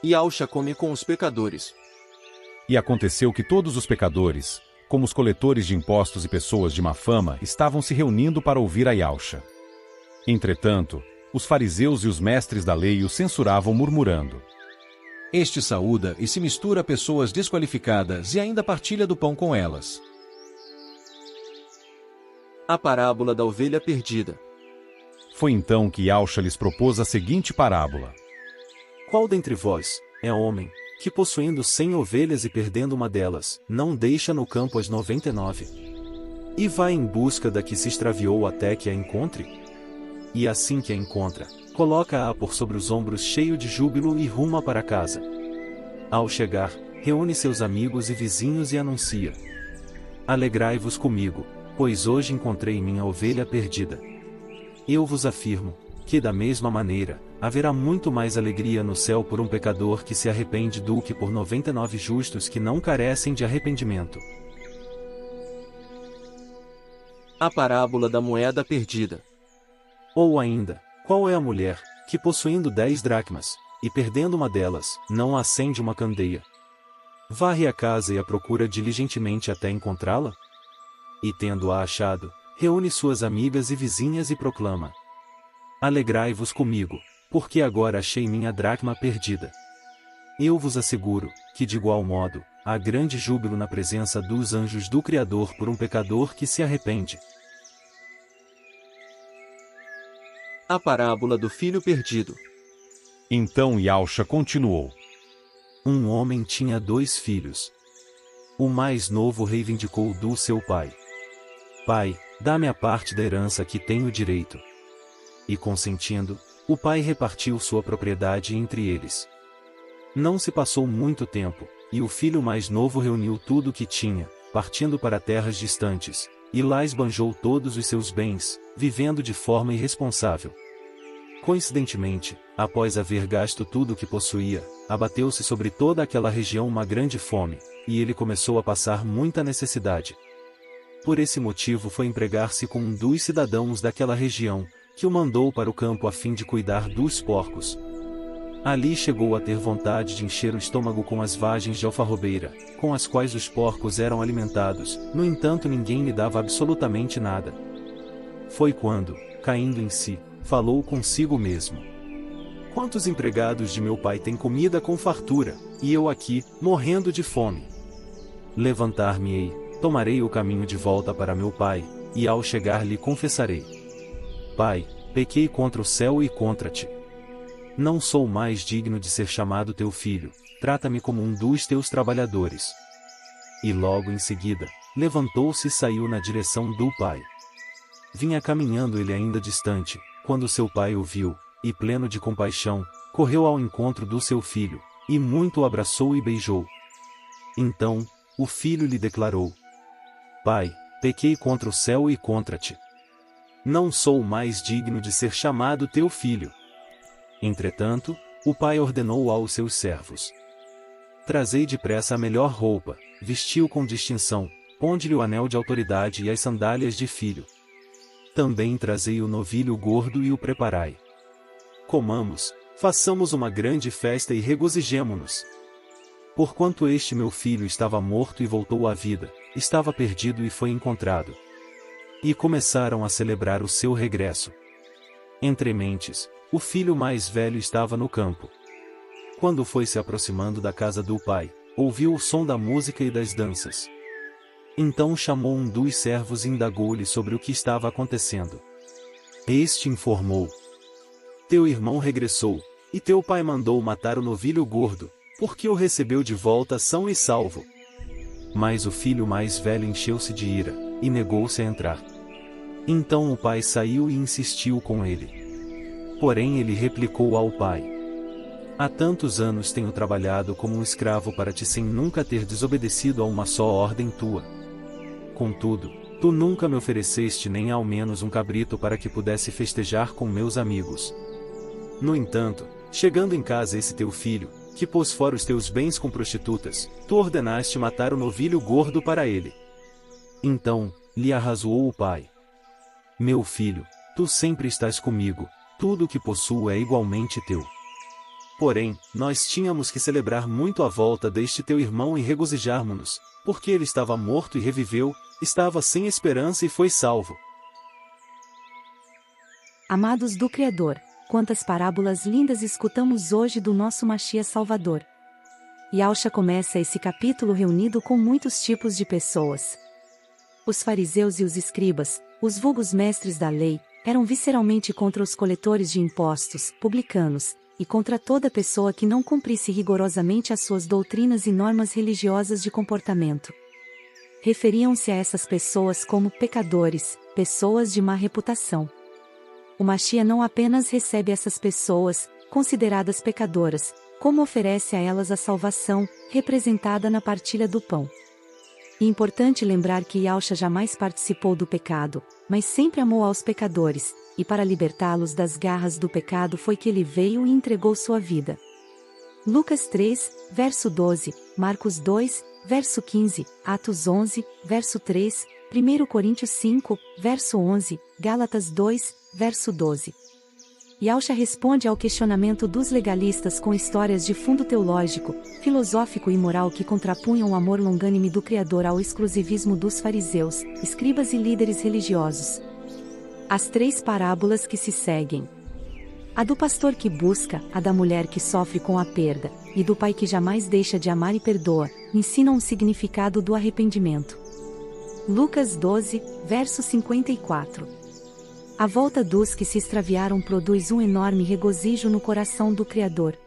Yausha come com os pecadores. E aconteceu que todos os pecadores, como os coletores de impostos e pessoas de má fama, estavam se reunindo para ouvir a Yausha. Entretanto, os fariseus e os mestres da lei o censuravam murmurando. Este saúda e se mistura a pessoas desqualificadas e ainda partilha do pão com elas. A parábola da ovelha perdida. Foi então que Yausha lhes propôs a seguinte parábola. Qual dentre vós é homem, que possuindo 100 ovelhas e perdendo uma delas, não deixa no campo as 99? E vai em busca da que se extraviou até que a encontre? E assim que a encontra, coloca-a por sobre os ombros cheio de júbilo e ruma para casa. Ao chegar, reúne seus amigos e vizinhos e anuncia. Alegrai-vos comigo, pois hoje encontrei minha ovelha perdida. Eu vos afirmo, que da mesma maneira, haverá muito mais alegria no céu por um pecador que se arrepende do que por 99 justos que não carecem de arrependimento. A parábola da moeda perdida. Ou ainda, qual é a mulher, que possuindo 10 dracmas, e perdendo uma delas, não acende uma candeia? Varre a casa e a procura diligentemente até encontrá-la? E tendo-a achado, reúne suas amigas e vizinhas e proclama. Alegrai-vos comigo, porque agora achei minha dracma perdida. Eu vos asseguro, que de igual modo, há grande júbilo na presença dos anjos do Criador por um pecador que se arrepende. A parábola do filho perdido. Então Yausha continuou. Um homem tinha 2 filhos. O mais novo reivindicou do seu pai. Pai, dá-me a parte da herança que tenho direito. E consentindo, o pai repartiu sua propriedade entre eles. Não se passou muito tempo, e o filho mais novo reuniu tudo o que tinha, partindo para terras distantes, e lá esbanjou todos os seus bens, vivendo de forma irresponsável. Coincidentemente, após haver gasto tudo o que possuía, abateu-se sobre toda aquela região uma grande fome, e ele começou a passar muita necessidade. Por esse motivo foi empregar-se com um dos cidadãos daquela região, que o mandou para o campo a fim de cuidar dos porcos. Ali chegou a ter vontade de encher o estômago com as vagens de alfarrobeira, com as quais os porcos eram alimentados, no entanto ninguém lhe dava absolutamente nada. Foi quando, caindo em si, falou consigo mesmo. Quantos empregados de meu pai têm comida com fartura, e eu aqui, morrendo de fome? Levantar-me-ei, tomarei o caminho de volta para meu pai, e ao chegar lhe confessarei. Pai, pequei contra o céu e contra ti. Não sou mais digno de ser chamado teu filho, trata-me como um dos teus trabalhadores. E logo em seguida, levantou-se e saiu na direção do pai. Vinha caminhando ele ainda distante, quando seu pai o viu, e pleno de compaixão, correu ao encontro do seu filho, e muito o abraçou e beijou. Então, o filho lhe declarou: Pai, pequei contra o céu e contra ti. Não sou mais digno de ser chamado teu filho. Entretanto, o pai ordenou aos seus servos: Trazei depressa a melhor roupa, vestiu com distinção, ponde-lhe o anel de autoridade e as sandálias de filho. Também trazei o novilho gordo e o preparai. Comamos, façamos uma grande festa e regozijemo-nos. Porquanto este meu filho estava morto e voltou à vida, estava perdido e foi encontrado. E começaram a celebrar o seu regresso. Entre mentes, o filho mais velho estava no campo. Quando foi se aproximando da casa do pai, ouviu o som da música e das danças. Então chamou um dos servos e indagou-lhe sobre o que estava acontecendo. Este informou: Teu irmão regressou, e teu pai mandou matar o novilho gordo, porque o recebeu de volta são e salvo. Mas o filho mais velho encheu-se de ira, e negou-se a entrar. Então o pai saiu e insistiu com ele. Porém ele replicou ao pai: Há tantos anos tenho trabalhado como um escravo para ti sem nunca ter desobedecido a uma só ordem tua. Contudo, tu nunca me ofereceste nem ao menos um cabrito para que pudesse festejar com meus amigos. No entanto, chegando em casa esse teu filho, que pôs fora os teus bens com prostitutas, tu ordenaste matar o novilho gordo para ele. Então, lhe arrazoou o pai: Meu filho, tu sempre estás comigo, tudo o que possuo é igualmente teu. Porém, nós tínhamos que celebrar muito a volta deste teu irmão e regozijarmos-nos, porque ele estava morto e reviveu, estava sem esperança e foi salvo. Amados do Criador, quantas parábolas lindas escutamos hoje do nosso Machia Salvador. Yahushua começa esse capítulo reunido com muitos tipos de pessoas. Os fariseus e os escribas, os vulgos mestres da lei, eram visceralmente contra os coletores de impostos, publicanos, e contra toda pessoa que não cumprisse rigorosamente as suas doutrinas e normas religiosas de comportamento. Referiam-se a essas pessoas como pecadores, pessoas de má reputação. O Machia não apenas recebe essas pessoas, consideradas pecadoras, como oferece a elas a salvação, representada na partilha do pão. É importante lembrar que Yahushua jamais participou do pecado, mas sempre amou aos pecadores, e para libertá-los das garras do pecado foi que ele veio e entregou sua vida. Lucas 3, verso 12, Marcos 2, verso 15, Atos 11, verso 3, 1 Coríntios 5, verso 11, Gálatas 2, verso 12. Yahushua responde ao questionamento dos legalistas com histórias de fundo teológico, filosófico e moral que contrapunham o amor longânime do Criador ao exclusivismo dos fariseus, escribas e líderes religiosos. As três parábolas que se seguem. A do pastor que busca, a da mulher que sofre com a perda, e do pai que jamais deixa de amar e perdoa, ensinam o significado do arrependimento. Lucas 12, verso 54. A volta dos que se extraviaram produz um enorme regozijo no coração do Criador.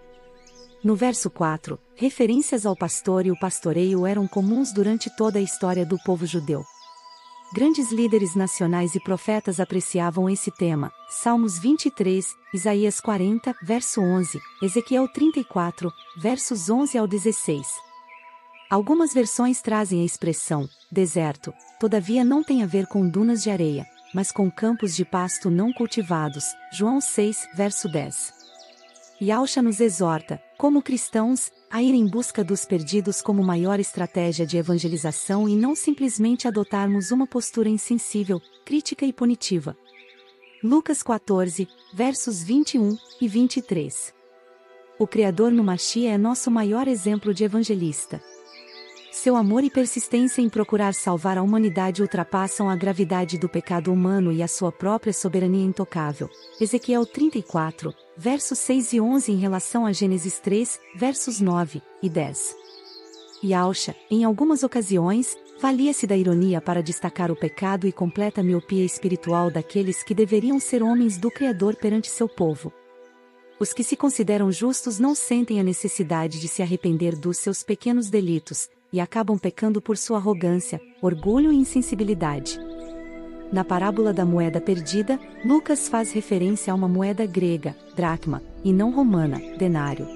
No verso 4, referências ao pastor e o pastoreio eram comuns durante toda a história do povo judeu. Grandes líderes nacionais e profetas apreciavam esse tema, Salmos 23, Isaías 40, verso 11, Ezequiel 34, versos 11 ao 16. Algumas versões trazem a expressão, deserto, todavia não tem a ver com dunas de areia, mas com campos de pasto não cultivados, João 6, verso 10. Yahushua nos exorta, como cristãos, a ir em busca dos perdidos como maior estratégia de evangelização e não simplesmente adotarmos uma postura insensível, crítica e punitiva. Lucas 14, versos 21 e 23. O Criador no Machia é nosso maior exemplo de evangelista. Seu amor e persistência em procurar salvar a humanidade ultrapassam a gravidade do pecado humano e a sua própria soberania intocável. Ezequiel 34, versos 6 e 11 em relação a Gênesis 3, versos 9 e 10. Yahushua, em algumas ocasiões, valia-se da ironia para destacar o pecado e completa miopia espiritual daqueles que deveriam ser homens do Criador perante seu povo. Os que se consideram justos não sentem a necessidade de se arrepender dos seus pequenos delitos, e acabam pecando por sua arrogância, orgulho e insensibilidade. Na parábola da moeda perdida, Lucas faz referência a uma moeda grega, dracma, e não romana, denário.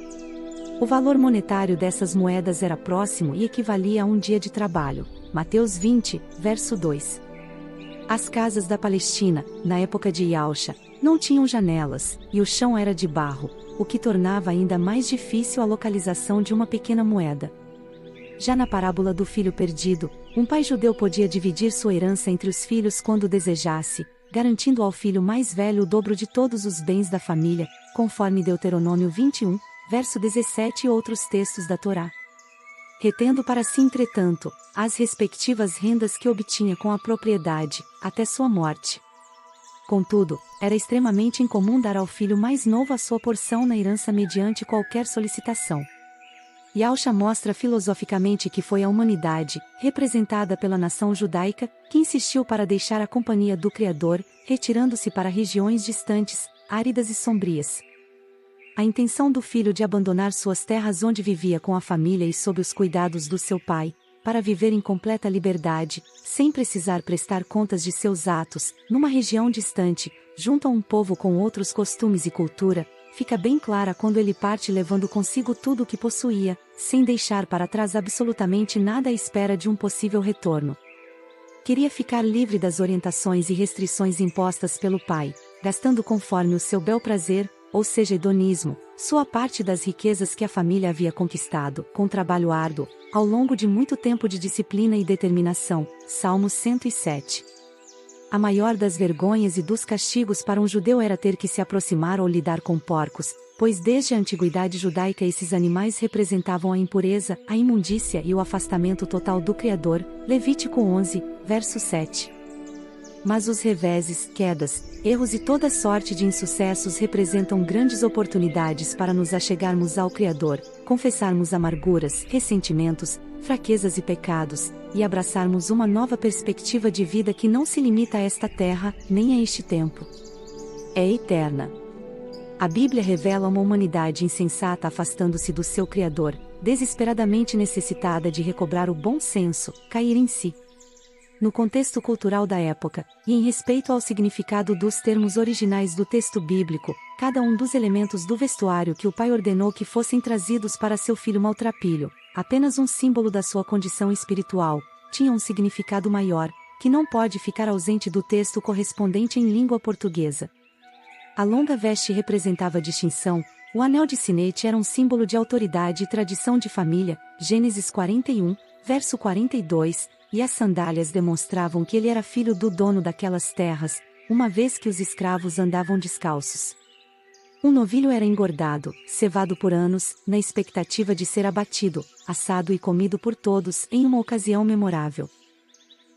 O valor monetário dessas moedas era próximo e equivalia a um dia de trabalho. Mateus 20, verso 2. As casas da Palestina, na época de Yahushua, não tinham janelas, e o chão era de barro, o que tornava ainda mais difícil a localização de uma pequena moeda. Já na parábola do filho perdido, um pai judeu podia dividir sua herança entre os filhos quando desejasse, garantindo ao filho mais velho o dobro de todos os bens da família, conforme Deuteronômio 21, verso 17 e outros textos da Torá. Retendo para si, entretanto, as respectivas rendas que obtinha com a propriedade, até sua morte. Contudo, era extremamente incomum dar ao filho mais novo a sua porção na herança mediante qualquer solicitação. Yahushua mostra filosoficamente que foi a humanidade, representada pela nação judaica, que insistiu para deixar a companhia do Criador, retirando-se para regiões distantes, áridas e sombrias. A intenção do filho de abandonar suas terras onde vivia com a família e sob os cuidados do seu pai, para viver em completa liberdade, sem precisar prestar contas de seus atos, numa região distante, junto a um povo com outros costumes e cultura, fica bem clara quando ele parte levando consigo tudo o que possuía, sem deixar para trás absolutamente nada à espera de um possível retorno. Queria ficar livre das orientações e restrições impostas pelo pai, gastando conforme o seu bel prazer, ou seja, hedonismo, sua parte das riquezas que a família havia conquistado, com trabalho árduo, ao longo de muito tempo de disciplina e determinação. Salmos 107. A maior das vergonhas e dos castigos para um judeu era ter que se aproximar ou lidar com porcos, pois desde a antiguidade judaica esses animais representavam a impureza, a imundícia e o afastamento total do Criador. Levítico 11, verso 7. Mas os reveses, quedas, erros e toda sorte de insucessos representam grandes oportunidades para nos achegarmos ao Criador, confessarmos amarguras, ressentimentos, fraquezas e pecados, e abraçarmos uma nova perspectiva de vida que não se limita a esta terra, nem a este tempo. É eterna. A Bíblia revela uma humanidade insensata afastando-se do seu Criador, desesperadamente necessitada de recobrar o bom senso, cair em si. No contexto cultural da época, e em respeito ao significado dos termos originais do texto bíblico, cada um dos elementos do vestuário que o pai ordenou que fossem trazidos para seu filho maltrapilho, apenas um símbolo da sua condição espiritual, tinha um significado maior, que não pode ficar ausente do texto correspondente em língua portuguesa. A longa veste representava distinção, o anel de sinete era um símbolo de autoridade e tradição de família, Gênesis 41, verso 42, e as sandálias demonstravam que ele era filho do dono daquelas terras, uma vez que os escravos andavam descalços. Um novilho era engordado, cevado por anos, na expectativa de ser abatido, assado e comido por todos em uma ocasião memorável.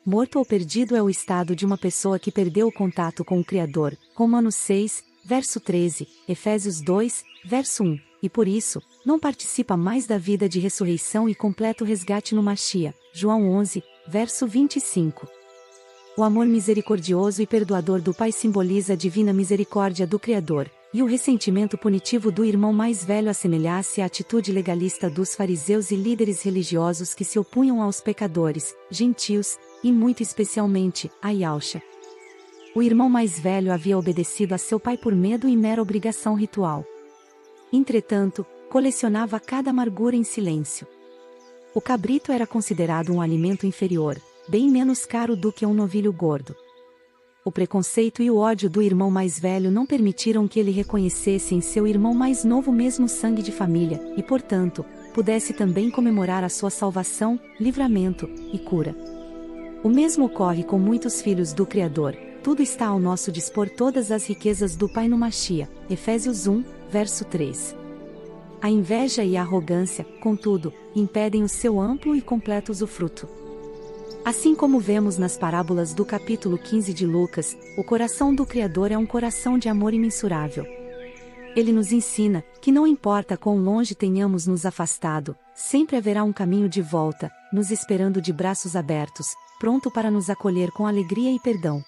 Morto ou perdido é o estado de uma pessoa que perdeu o contato com o Criador, Romanos 6, verso 13, Efésios 2, verso 1, e por isso, não participa mais da vida de ressurreição e completo resgate no Machia, João 11, verso 25. O amor misericordioso e perdoador do Pai simboliza a divina misericórdia do Criador, e o ressentimento punitivo do irmão mais velho assemelha-se à atitude legalista dos fariseus e líderes religiosos que se opunham aos pecadores, gentios, e muito especialmente, a Yahusha. O irmão mais velho havia obedecido a seu pai por medo e mera obrigação ritual. Entretanto, colecionava cada amargura em silêncio. O cabrito era considerado um alimento inferior, bem menos caro do que um novilho gordo. O preconceito e o ódio do irmão mais velho não permitiram que ele reconhecesse em seu irmão mais novo o mesmo sangue de família, e portanto, pudesse também comemorar a sua salvação, livramento e cura. O mesmo ocorre com muitos filhos do Criador, tudo está ao nosso dispor, todas as riquezas do Pai no Machia, Efésios 1, verso 3. A inveja e a arrogância, contudo, impedem o seu amplo e completo usufruto. Assim como vemos nas parábolas do capítulo 15 de Lucas, o coração do Criador é um coração de amor imensurável. Ele nos ensina que não importa quão longe tenhamos nos afastado, sempre haverá um caminho de volta, nos esperando de braços abertos, pronto para nos acolher com alegria e perdão.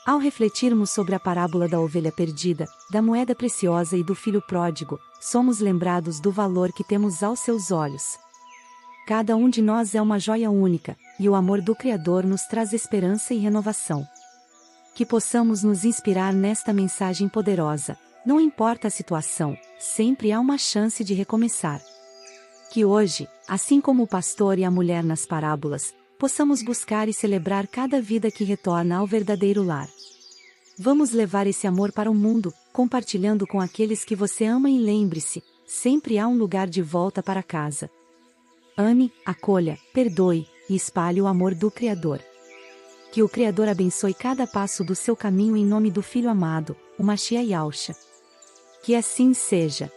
Ao refletirmos sobre a parábola da ovelha perdida, da moeda preciosa e do filho pródigo, somos lembrados do valor que temos aos seus olhos. Cada um de nós é uma joia única, e o amor do Criador nos traz esperança e renovação. Que possamos nos inspirar nesta mensagem poderosa. Não importa a situação, sempre há uma chance de recomeçar. Que hoje, assim como o pastor e a mulher nas parábolas, possamos buscar e celebrar cada vida que retorna ao verdadeiro lar. Vamos levar esse amor para o mundo, compartilhando com aqueles que você ama, e lembre-se, sempre há um lugar de volta para casa. Ame, acolha, perdoe, e espalhe o amor do Criador. Que o Criador abençoe cada passo do seu caminho em nome do Filho amado, o Machia Yahusha. Que assim seja.